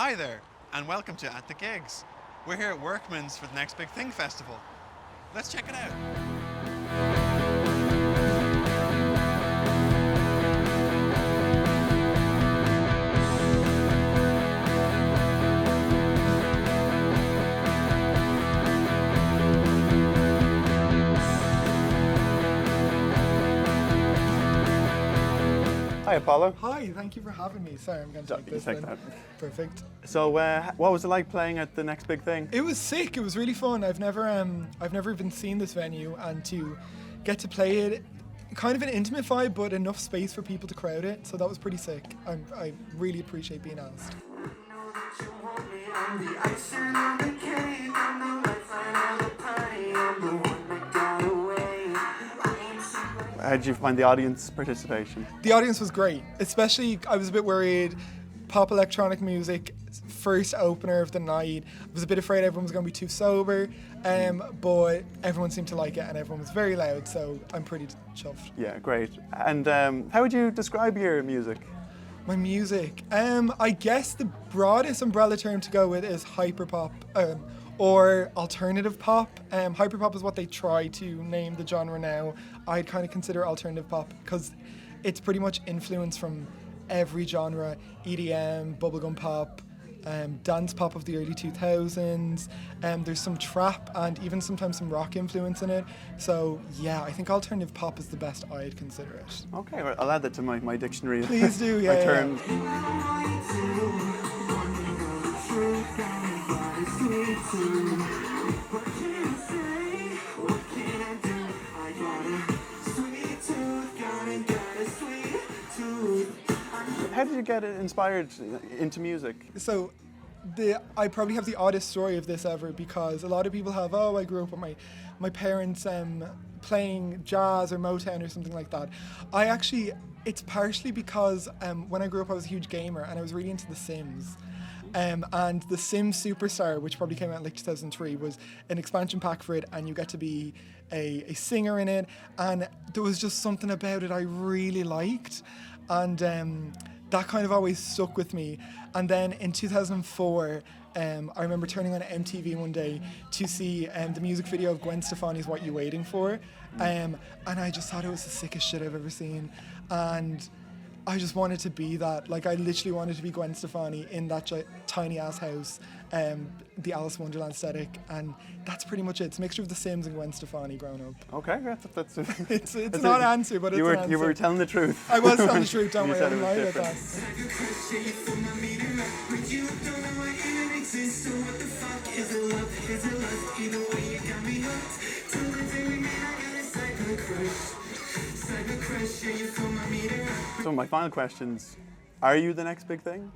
Hi there, and welcome to At the Gigs. We're here at Workman's for the Next Big Thing Festival. Let's check it out. Hi, Apollo. Hi, thank you for having me. Sorry, I'm going to take this take then. that. Perfect. So, what was it like playing at the Next Big Thing? It was sick. It was really fun. I've never even seen this venue, and to get to play it, kind of an intimate vibe, but enough space for people to crowd it. So that was pretty sick. I really appreciate being asked. How did you find the audience participation? The audience was great, especially I was a bit worried. Pop electronic music, first opener of the night. I was a bit afraid everyone was going to be too sober, but everyone seemed to like it and everyone was very loud, so I'm pretty chuffed. Yeah, great. And how would you describe your music? My music, I guess the broadest umbrella term to go with is hyperpop, or alternative pop. Hyperpop is what they try to name the genre now. I'd kind of consider alternative pop because it's pretty much influenced from every genre: EDM, bubblegum pop, dance pop of the early 2000s. There's some trap and even sometimes some rock influence in it. So yeah, I think alternative pop is the best I'd consider it. Okay, well, I'll add that to my dictionary. Please do, yeah. My yeah. terms. How did you get inspired into music? So I probably have the oddest story of this ever, because a lot of people have, I grew up with my parents playing jazz or Motown or something like that. It's partially because when I grew up I was a huge gamer and I was really into The Sims. And The Sims Superstar, which probably came out in like 2003, was an expansion pack for it, and you get to be a singer in it, and there was just something about it I really liked, and that kind of always stuck with me. And then in 2004, I remember turning on MTV one day to see the music video of Gwen Stefani's What You Waiting For, and I just thought it was the sickest shit I've ever seen, and I just wanted to be that. Like, I literally wanted to be Gwen Stefani in that tiny ass house, the Alice in Wonderland aesthetic, and that's pretty much it. It's a mixture of The Sims and Gwen Stefani growing up. Okay, that's It's not an answer, but it's an answer. You were telling the truth. I was telling the truth, don't You worry, said I'm it was lying about So my final questions: are you the next big thing?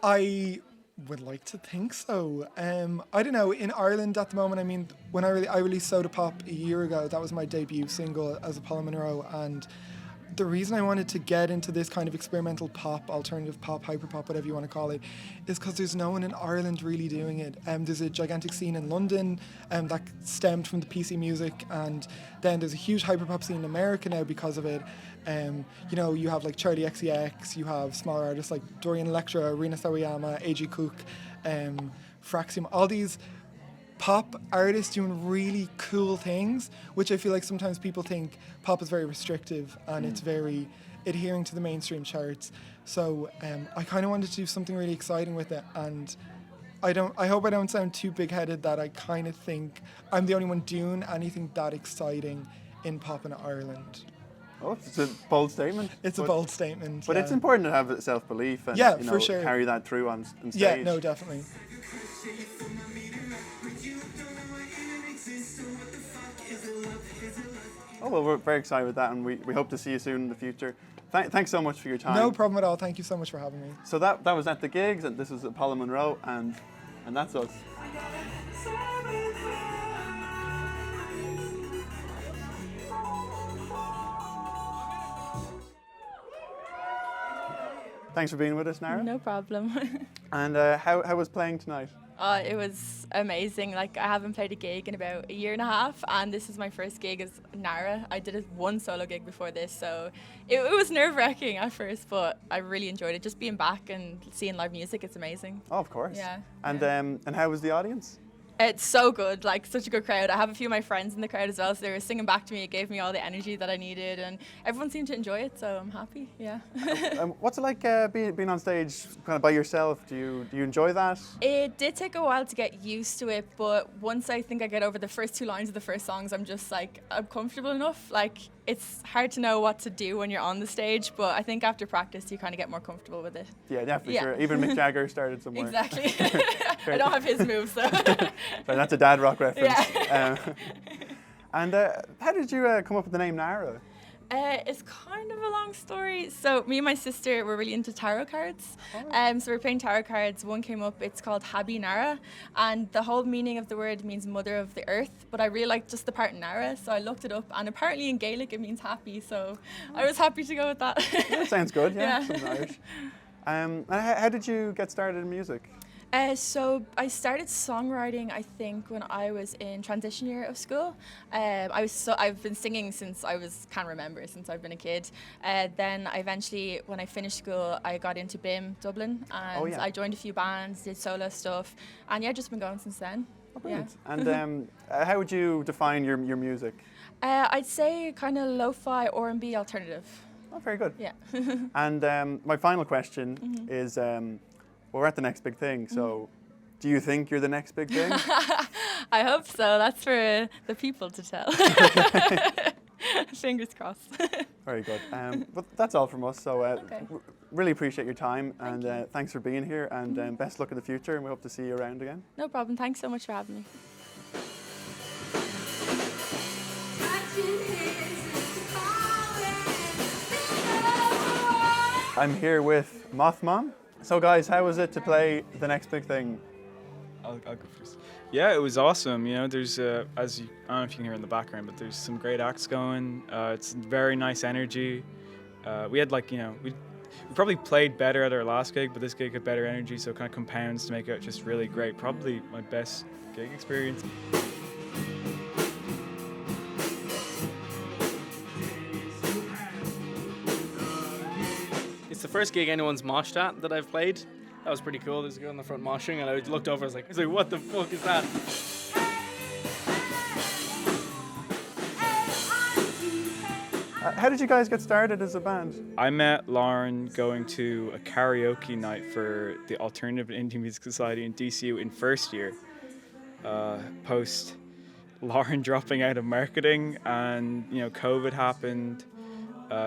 I would like to think so. I don't know. In Ireland at the moment, I mean, when I released Soda Pop a year ago, that was my debut single as Apollo Monroe, and the reason I wanted to get into this kind of experimental pop, alternative pop, hyperpop, whatever you want to call it, is because there's no one in Ireland really doing it. There's a gigantic scene in London that stemmed from the PC music, and then there's a huge hyperpop scene in America now because of it. You have like Charlie XCX, you have smaller artists like Dorian Electra, Rina Sawayama, A.G. Cook, Fraxium, all these pop artists doing really cool things, which I feel like sometimes people think pop is very restrictive and it's very adhering to the mainstream charts. So I kind of wanted to do something really exciting with it, and I hope I don't sound too big-headed that I kind of think I'm the only one doing anything that exciting in pop in Ireland. Oh, it's a bold statement. It's a bold statement. But yeah. it's important to have self-belief and for sure. carry that through on stage. Yeah, no, definitely. Oh, well, we're very excited with that, and we hope to see you soon in the future. Thanks so much for your time. No problem at all. Thank you so much for having me. So that was At the Gigs, and this was Apollo Monroe, and that's us. Thanks for being with us, Nara. No problem. And how was playing tonight? It was amazing. Like, I haven't played a gig in about a year and a half, and this is my first gig as Nara. I did one solo gig before this, so it was nerve-wracking at first, but I really enjoyed it. Just being back and seeing live music, it's amazing. Oh, of course. Yeah. And yeah. and how was the audience? It's so good, like such a good crowd. I have a few of my friends in the crowd as well, so they were singing back to me. It gave me all the energy that I needed, and everyone seemed to enjoy it, so I'm happy, yeah. What's it like being on stage kind of by yourself? Do you enjoy that? It did take a while to get used to it, but once I think I get over the first 2 lines of the first songs, I'm just like, I'm comfortable enough. Like, it's hard to know what to do when you're on the stage, but I think after practice you kind of get more comfortable with it. Yeah, definitely. Yeah. Sure. Even Mick Jagger started somewhere. Exactly. I don't have his moves though. Sorry, that's a dad rock reference. Yeah. And how did you come up with the name Nara? It's kind of a long story. So me and my sister were really into tarot cards. So we're playing tarot cards. One came up, it's called Habi Nara, and the whole meaning of the word means mother of the earth, but I really liked just the part Nara, so I looked it up, and apparently in Gaelic it means happy, so I was happy to go with that. Yeah, that sounds good, yeah. Yeah. Something Irish. And how did you get started in music? So I started songwriting, I think, when I was in transition year of school. I've been singing since can't remember, since I've been a kid. Then I eventually, when I finished school, I got into BIM Dublin, and I joined a few bands, did solo stuff, and yeah, just been going since then. Oh, brilliant. Yeah. And how would you define your music? I'd say kind of lo-fi R&B alternative. Oh, very good. Yeah. And my final question is, well, we're at the next big thing, so do you think you're the next big thing? I hope so. That's for the people to tell. Fingers crossed. Very good. But that's all from us, so Okay. really appreciate your time, and you. thanks for being here, and best luck in the future, and we hope to see you around again. No problem. Thanks so much for having me. I'm here with Mothmom. So guys, how was it to play the next big thing? I'll go first. Yeah, it was awesome. You know, there's I don't know if you can hear in the background, but there's some great acts going. It's very nice energy. We had we probably played better at our last gig, but this gig had better energy, so it kind of compounds to make it just really great. Probably my best gig experience. It's the first gig anyone's moshed at that I've played. That was pretty cool. There's a girl in the front moshing, and I looked over, I was like, what the fuck is that? How did you guys get started as a band? I met Lauren going to a karaoke night for the Alternative Indie Music Society in DCU in first year. Post Lauren dropping out of marketing, and COVID happened.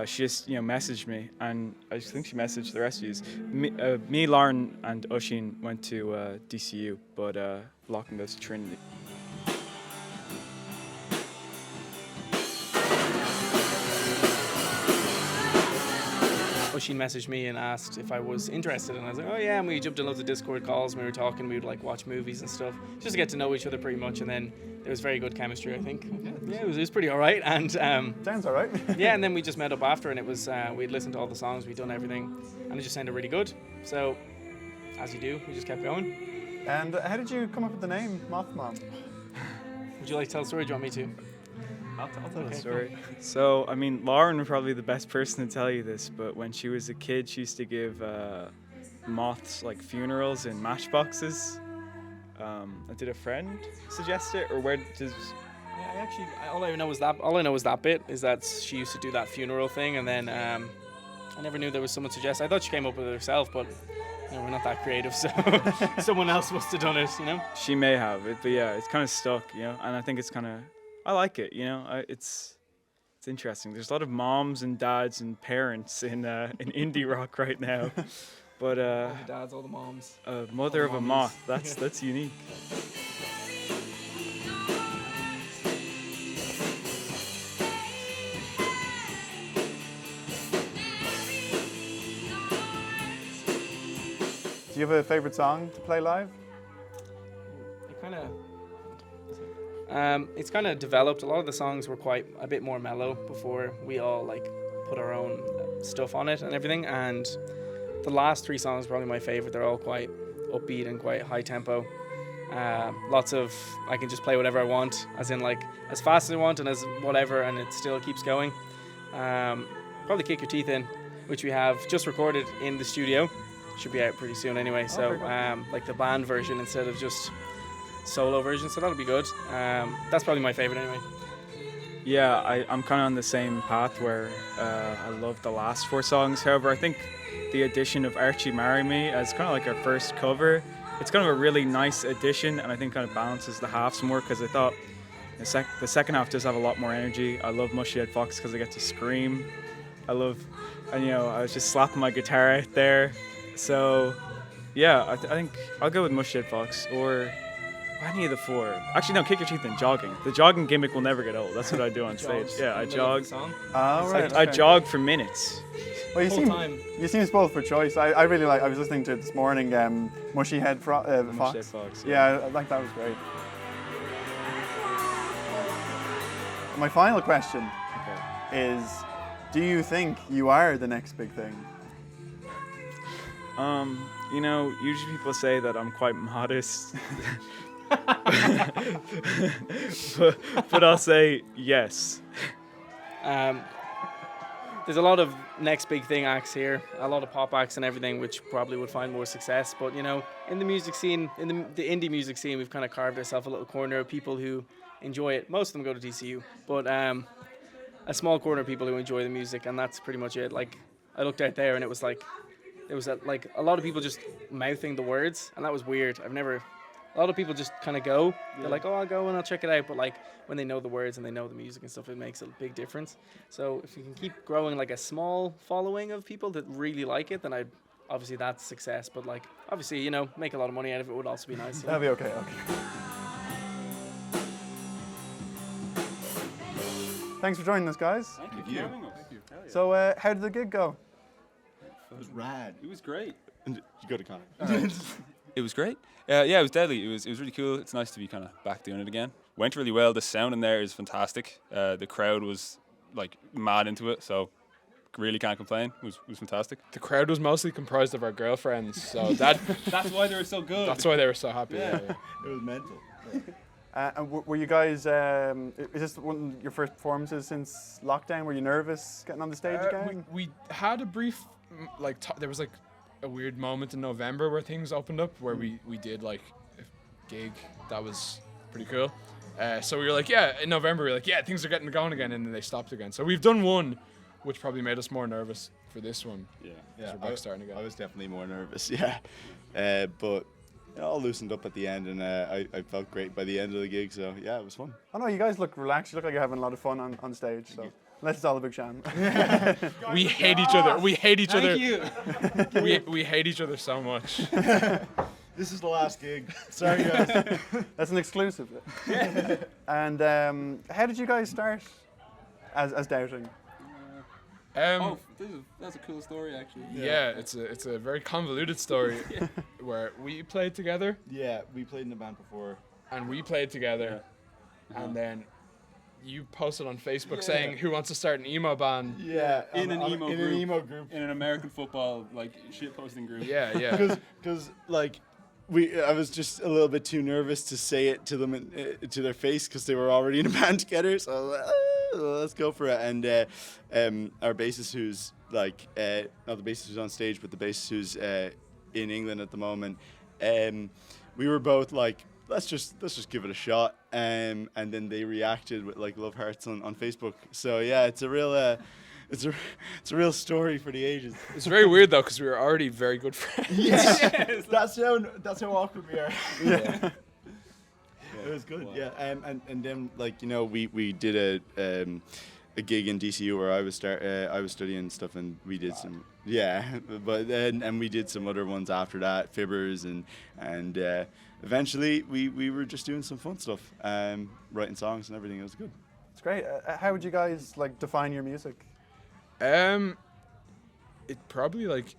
She just messaged me, and I just think she messaged the rest of you. Me, Lauren, and Oisín went to DCU, but Lachlan goes to Trinity. Oisín messaged me and asked if I was interested, and I was like, oh yeah, and we jumped in loads of Discord calls, and we were talking, we would like watch movies and stuff, just to get to know each other pretty much, and then there was very good chemistry, I think. Yeah, it was pretty alright, and Sounds alright. yeah, and then we just met up after, and it was we'd listened to all the songs, we'd done everything, and it just sounded really good. So, as you do, we just kept going. And how did you come up with the name Mothmom? Would you like to tell the story? Do you want me to? I'll tell the story. So, I mean, Lauren would probably be the best person to tell you this, but when she was a kid, she used to give moths like funerals in matchboxes. Did a friend suggest it, or where does? Yeah, all I know is that bit is that she used to do that funeral thing, and then I never knew there was someone suggest. I thought she came up with it herself, but we're not that creative, so someone else must have done it, She may have it, but yeah, it's kind of stuck, and I think it's kind of. I like it, it's interesting. There's a lot of moms and dads and parents in indie rock right now, but all the dads, all the moms. Mother of a moth, that's unique. Do you have a favourite song to play live? It's kind of developed. A lot of the songs were a bit more mellow before we all put our own stuff on it and everything. And the last 3 songs are probably my favorite. They're all quite upbeat and quite high tempo. Lots of, I can just play whatever I want, as in like as fast as I want and as whatever, and it still keeps going. Probably Kick Your Teeth In, which we have just recorded in the studio. Should be out pretty soon anyway. So like the band version instead of just solo version. So that'll be good. That's probably my favorite anyway. Yeah, I'm kind of on the same path where I love the last 4 songs. However, I think the addition of Archie Marry Me as kind of like our first cover, it's kind of a really nice addition, and I think kind of balances the halves more, because I thought the second half does have a lot more energy. I love Mushy Head Fox because I get to scream. I was just slapping my guitar out there. So yeah, I think I'll go with Mushy Head Fox or any of the 4. Actually, no, Kick Your Teeth In, jogging. The jogging gimmick will never get old. That's what I do on stage. Yeah, I jog. I jog for minutes. Well, you seem spoiled for choice. I really like. I was listening to it this morning. Mushy Head Fox. Mushy Head Fox. Yeah, I think that was great. My final question is: do you think you are the next big thing? Usually people say that I'm quite modest. but I'll say yes. There's a lot of next big thing acts here, a lot of pop acts and everything, which probably would find more success. But in the music scene, in the indie music scene, we've kind of carved ourselves a little corner of people who enjoy it. Most of them go to DCU, but a small corner of people who enjoy the music, and that's pretty much it. Like, I looked out there and it was like there was a lot of people just mouthing the words, and that was weird. A lot of people just kind of go. They're like, oh, I'll go and I'll check it out. But like when they know the words and they know the music and stuff, it makes a big difference. So if you can keep growing like a small following of people that really like it, then obviously that's success. But like obviously, make a lot of money out of it would also be nice. That'll be okay. Thanks for joining us, guys. Thank you for having us. Thank you. So how did the gig go? It was rad. It was great. You go to Connor. It was great. Yeah, it was deadly. It was really cool. It's nice to be kind of back doing it again. Went really well. The sound in there is fantastic. The crowd was like mad into it, so really can't complain. It was fantastic. The crowd was mostly comprised of our girlfriends, so that's why they were so good. That's why they were so happy. Yeah. It was mental. And were you guys? Is this one of your first performances since lockdown? Were you nervous getting on the stage again? We had a brief there was like a weird moment in November where things opened up, where we did like a gig that was pretty cool. So we were like, in November we were like, things are getting going again, and then they stopped again. So we've done one, which probably made us more nervous for this one. Yeah. We're back starting again. I was definitely more nervous. But all loosened up at the end, and I felt great by the end of the gig. So yeah, it was fun. Oh no, you guys look relaxed. You look like you're having a lot of fun on stage. So. Unless it's all a big sham. We hate each other. We hate each other. Thank you. We hate each other so much. This is the last gig. Sorry, guys. That's an exclusive. And how did you guys start as Doubting? That's a cool story, actually. Yeah, it's a very convoluted story where we played together. Yeah, we played in a band before. And we played together, and then you posted on Facebook saying who wants to start an emo band. Yeah, in an emo group. In an American football shit posting group. Yeah. Because I was just a little bit too nervous to say it to them to their face, because they were already in a band together. So I was like, let's go for it. And our bassist, who's not the bassist who's on stage, but the bassist who's in England at the moment, we were both like, let's just give it a shot. And then they reacted with like love hearts on Facebook. So yeah, it's a real story for the ages. It's very weird though, because we were already very good friends. Yes. That's how awkward we are. Yeah. It was good. Wow. Yeah. And then we did a gig in DCU where I was studying stuff, and we did some but then and we did some other ones after that, Fibbers and eventually we were just doing some fun stuff, writing songs and everything. It was good. It's great. How would you guys define your music? It probably like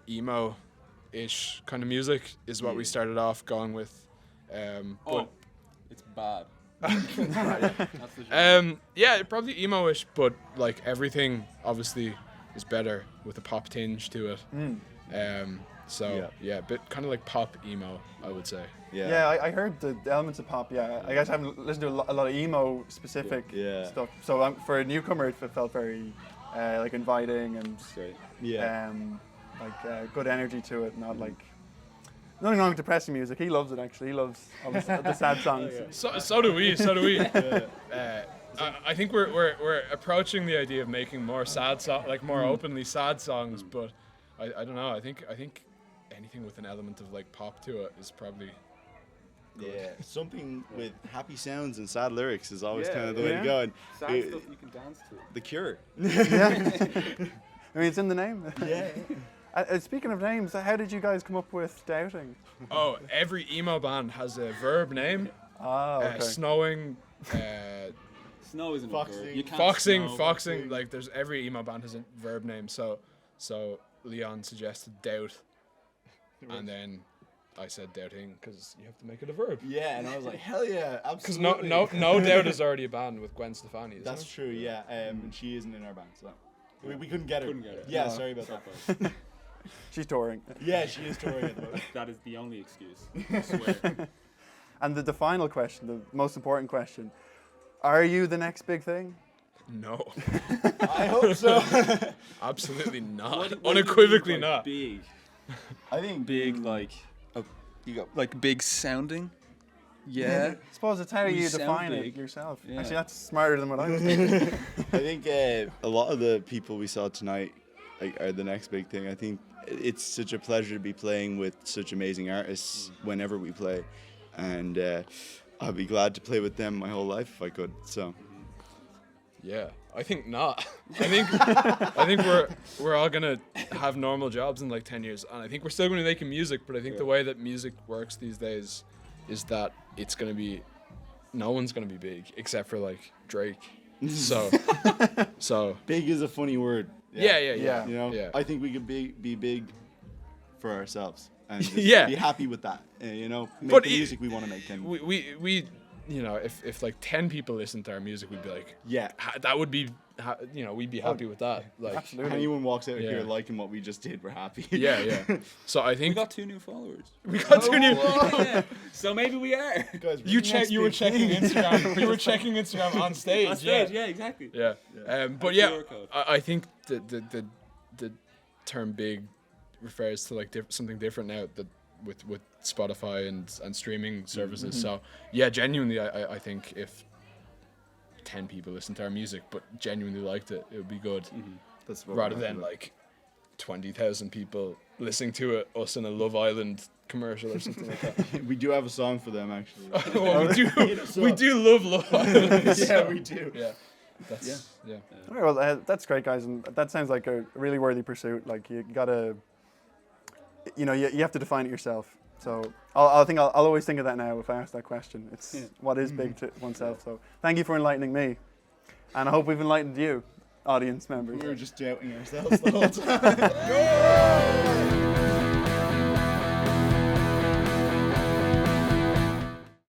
emo-ish kind of music is what we started off going with. It's bad. Probably emo-ish, but like everything obviously is better with a pop tinge to it. So yeah, a bit kind of like pop emo, I would say. Yeah, I heard the elements of pop. Yeah, I guess I haven't listened to a lot of emo specific stuff. So for a newcomer, it felt very like inviting and good energy to it. Not like nothing wrong with depressing music. He loves it actually. He loves all the sad songs. So do we. So do we. I think we're approaching the idea of making more more openly sad songs, but I don't know. I think anything with an element of like pop to it is probably good. Yeah, something with happy sounds and sad lyrics is always kind of the way to go. And Sad stuff you can dance to. The Cure. I mean, it's in the name. Yeah. Speaking of names, how did you guys come up with Doubting? Oh, every emo band has a verb name. Okay. Snowing. Snow isn't Foxing. a verb. You can't Foxing. snow. Like there's every emo band has a verb name. So Leon suggested doubt, and then I said doubting because you have to make it a verb. Yeah, and I was like, hell yeah, Because absolutely. no doubt is already a band with Gwen Stefani. Isn't That's it? true. Yeah, and she isn't in our band, so we couldn't get her. Couldn't get her. Yeah, No. sorry about that. She's touring. Yeah, she is touring at the moment. That is the only excuse. I swear. And the final question, the most important question: are you the next big thing? No, I hope so. absolutely not. What do you Unequivocally mean by not. Big. I think Big like. You got like big sounding. Yeah. I suppose it's how We you sound define it big. yourself. Yeah. Actually, that's smarter than what I was thinking. I think a lot of the people we saw tonight are the next big thing. I think it's such a pleasure to be playing with such amazing artists whenever we play, and I'd be glad to play with them my whole life if I could. So Yeah, I think not. I think we're all gonna have normal jobs in like 10 years, and I think we're still gonna be making music. But I think the way that music works these days is that it's gonna be, no one's gonna be big except for like Drake. So big is a funny word. yeah. You know, Yeah. I think we could be big for ourselves and just Yeah. be happy with that. You know, make But the music we want to make. And we you know, if like 10 people listen to our music, we'd be like, yeah, that would be, you know, we'd be happy with that. Like, if Absolutely. anyone walks out Yeah. here liking what we just did, we're happy. yeah. So I We think got 2 new followers. we got 2 new. Yeah. So maybe we are. Guys, You were checking Instagram. You were checking Instagram on stage. On stage, yeah, exactly. Yeah. But That's yeah, QR code. I think the term big refers to like something different now that with Spotify and streaming services. So yeah, genuinely, I think if 10 people listened to our music but genuinely liked it, it would be good. That's what Rather we're than happy like 20,000 people listening to it, us in a Love Island commercial or something like that. with. We do have a song for them actually. Well, we do love Love Island. Yeah, we do. Yeah. That's yeah. All right, well, that's great, guys, and that sounds like a really worthy pursuit. Like you gotta, you know, you have to define it yourself. So I'll always think of that now if I ask that question. It's what is big to oneself. So thank you for enlightening me, and I hope we've enlightened you, audience members. We were just doubting ourselves the whole time.